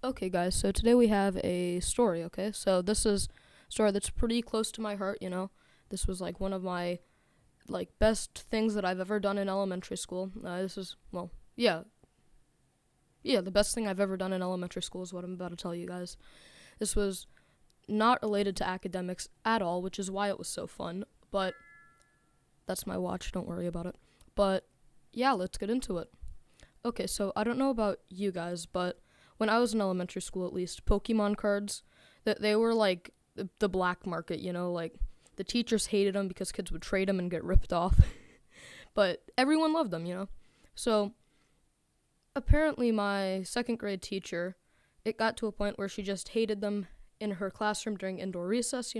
Okay, guys, so today we have a story, okay? So this is a story that's pretty close to my heart, you know? This was like one of my best things that I've ever done in elementary school. This is well, yeah, the best thing I've ever done in elementary school is what I'm about to tell you guys. This was not related to academics at all, which is why it was so fun, but that's my watch, don't worry about it. But yeah, let's get into it. Okay, so I don't know about you guys, but when I was in elementary school, at least, Pokemon cards, that they were like the black market. Like the teachers hated them because kids would trade them and get ripped off, but everyone loved them. So apparently, my second grade teacher, it got to a point where she just hated them in her classroom during indoor recess.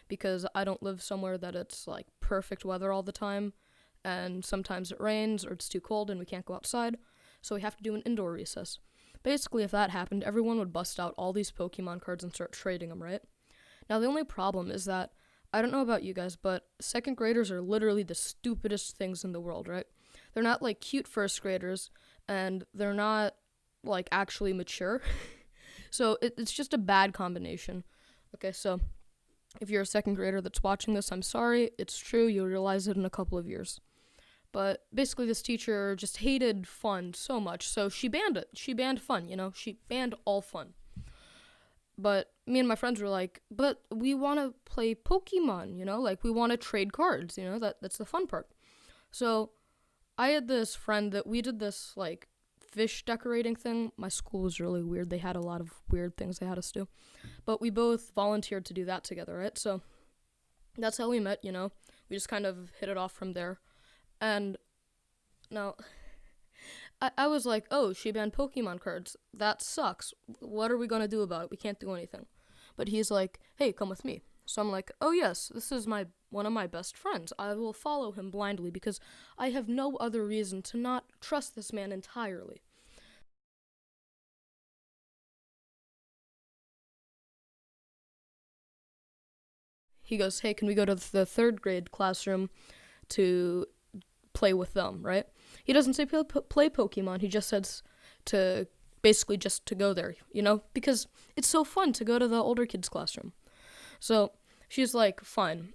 Because I don't live somewhere that it's like perfect weather all the time, and sometimes it rains or it's too cold and we can't go outside, so we have to do an indoor recess. Basically, if that happened, everyone would bust out all these Pokemon cards and start trading them, right? Now, the only problem is that, I don't know about you guys, but second graders are literally the stupidest things in the world, right? They're not like cute first graders, and they're not like actually mature. So it's just a bad combination. Okay, so if you're a second grader that's watching this, I'm sorry. It's true. You'll realize it in a couple of years. But basically, this teacher just hated fun so much, so she banned it. She banned fun, She banned all fun. But me and my friends were like, but we want to play Pokemon, Like, we want to trade cards, That's the fun part. So I had this friend that we did this, like, fish decorating thing. My school was really weird. They had a lot of weird things they had us do. But we both volunteered to do that together, right? So that's how we met, We just kind of hit it off from there. And now, I was like, oh, she banned Pokemon cards. That sucks. What are we going to do about it? We can't do anything. But he's like, hey, come with me. So I'm like, oh, yes, this is one of my best friends. I will follow him blindly because I have no other reason to not trust this man entirely. He goes, hey, can we go to the third grade classroom to play with them, right? He doesn't say play Pokemon. He just says to basically just to go there, because it's so fun to go to the older kids' classroom. So she's like, fine.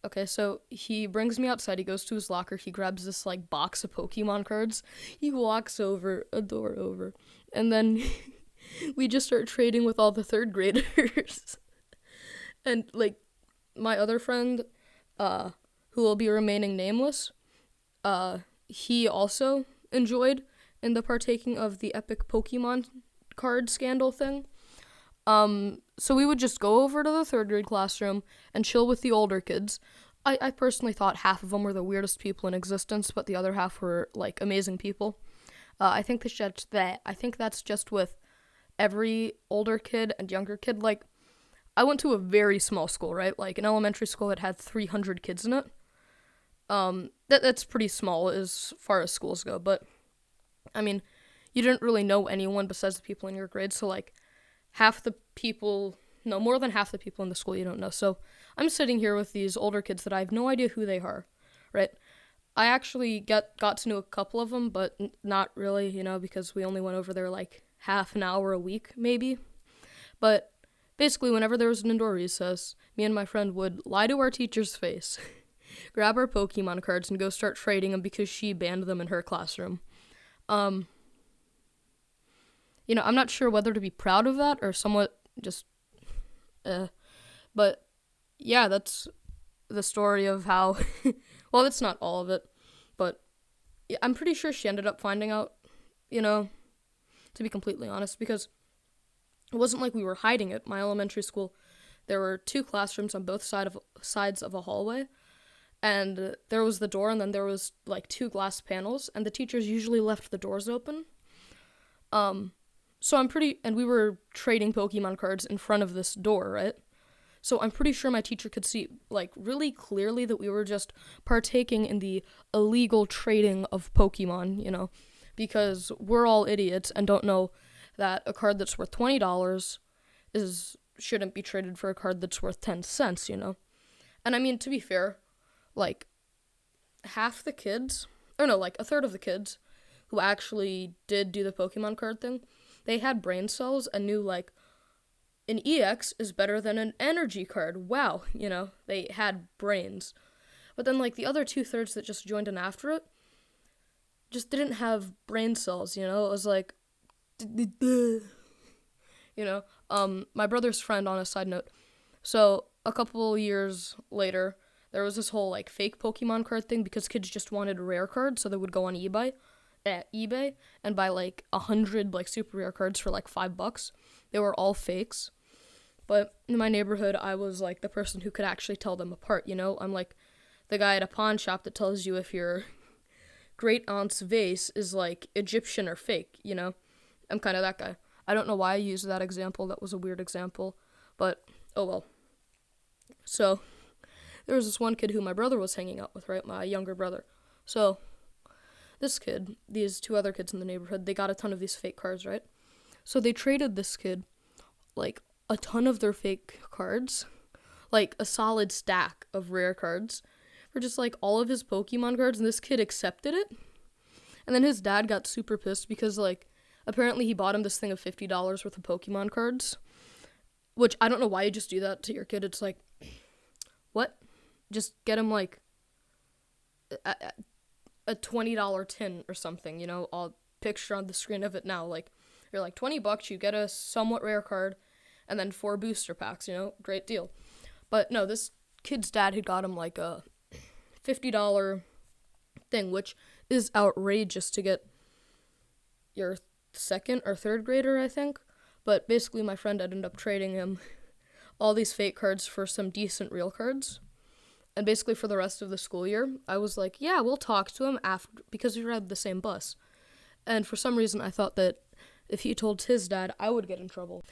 Okay, so he brings me outside. He goes to his locker. He grabs this like box of Pokemon cards. He walks over, a door over, and then we just start trading with all the third graders. And like my other friend, who will be remaining nameless, he also enjoyed in the partaking of the epic Pokemon card scandal thing. So we would just go over to the third grade classroom and chill with the older kids. I personally thought half of them were the weirdest people in existence, but the other half were like amazing people. I think that's just with every older kid and younger kid. Like, I went to a very small school, right? Like an elementary school that had 300 kids in it. That's pretty small as far as schools go, but I mean, you didn't really know anyone besides the people in your grade, so like half the people, no, more than half the people in the school you don't know. So I'm sitting here with these older kids that I have no idea who they are, right? I actually got to know a couple of them, but not really, because we only went over there like half an hour a week, maybe. But basically, whenever there was an indoor recess, me and my friend would lie to our teacher's face, grab our Pokemon cards, and go start trading them because she banned them in her classroom. Um, I'm not sure whether to be proud of that or somewhat just, but yeah, that's the story of how, well, that's not all of it, but yeah, I'm pretty sure she ended up finding out, to be completely honest, because it wasn't like we were hiding it. My elementary school, there were two classrooms on both sides of a hallway, and there was the door, and then there was like two glass panels, and the teachers usually left the doors open. So and we were trading Pokemon cards in front of this door, right? So I'm pretty sure my teacher could see, like, really clearly that we were just partaking in the illegal trading of Pokemon, because we're all idiots and don't know that a card that's worth $20 shouldn't be traded for a card that's worth 10 cents, And I mean, to be fair, like, half the kids, or no, like a third of the kids who actually did do the Pokemon card thing, they had brain cells and knew, like, an EX is better than an energy card. Wow, they had brains. But then, like, the other 2/3 that just joined in after it just didn't have brain cells, It was like, my brother's friend, on a side note. So, a couple years later, there was this whole, like, fake Pokemon card thing because kids just wanted rare cards, so they would go on eBay and buy, like, 100, like, super rare cards for, like, $5. They were all fakes. But in my neighborhood, I was, like, the person who could actually tell them apart, I'm, like, the guy at a pawn shop that tells you if your great aunt's vase is, like, Egyptian or fake, I'm kind of that guy. I don't know why I used that example. That was a weird example. But, oh well. So, there was this one kid who my brother was hanging out with, right? My younger brother. So, this kid, these two other kids in the neighborhood, they got a ton of these fake cards, right? So, they traded this kid, like, a ton of their fake cards, like, a solid stack of rare cards, for just, like, all of his Pokemon cards, and this kid accepted it. And then his dad got super pissed because, like, apparently he bought him this thing of $50 worth of Pokemon cards, which I don't know why you just do that to your kid. It's like, what? Just get him, like, a $20 tin or something, I'll picture on the screen of it now. Like, you're like, $20, you get a somewhat rare card, and then 4 booster packs, great deal. But no, this kid's dad had got him, like, a $50 thing, which is outrageous to get your second or third grader, I think. But basically, my friend ended up trading him all these fake cards for some decent real cards. And basically, for the rest of the school year, I was like, yeah, we'll talk to him after, because we ride the same bus. And for some reason, I thought that if he told his dad, I would get in trouble.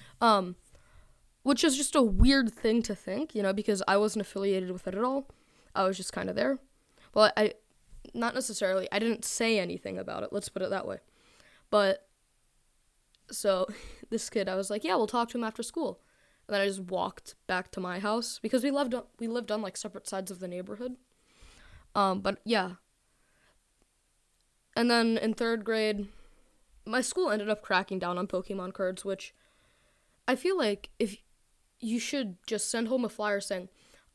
Which is just a weird thing to think, because I wasn't affiliated with it at all. I was just kind of there. Well, not necessarily, I didn't say anything about it, let's put it that way. But, so, this kid, I was like, yeah, we'll talk to him after school. And then I just walked back to my house, because we lived on, like, separate sides of the neighborhood. But, yeah. And then, in 3rd grade, my school ended up cracking down on Pokemon cards, which I feel like if you should just send home a flyer saying,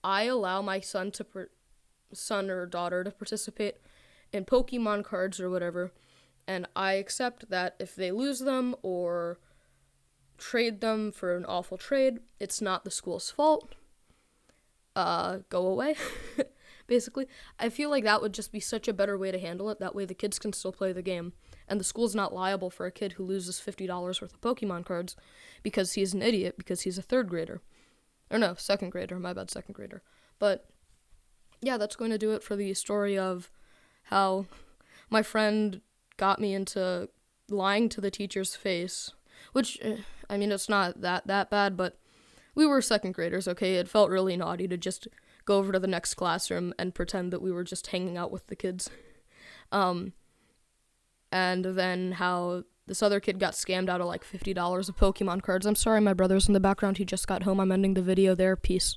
I allow my son or daughter to participate in Pokemon cards or whatever, and I accept that if they lose them or trade them for an awful trade, it's not the school's fault. Go away, basically. I feel like that would just be such a better way to handle it. That way the kids can still play the game, and the school's not liable for a kid who loses $50 worth of Pokemon cards because he's an idiot, because he's a 3rd grader. Or no, 2nd grader, my bad, 2nd grader. But, yeah, that's going to do it for the story of how my friend got me into lying to the teacher's face, which, I mean, it's not that bad, but we were 2nd graders, okay? It felt really naughty to just go over to the next classroom and pretend that we were just hanging out with the kids. And then how this other kid got scammed out of, like, $50 of Pokemon cards. I'm sorry, my brother's in the background. He just got home. I'm ending the video there. Peace.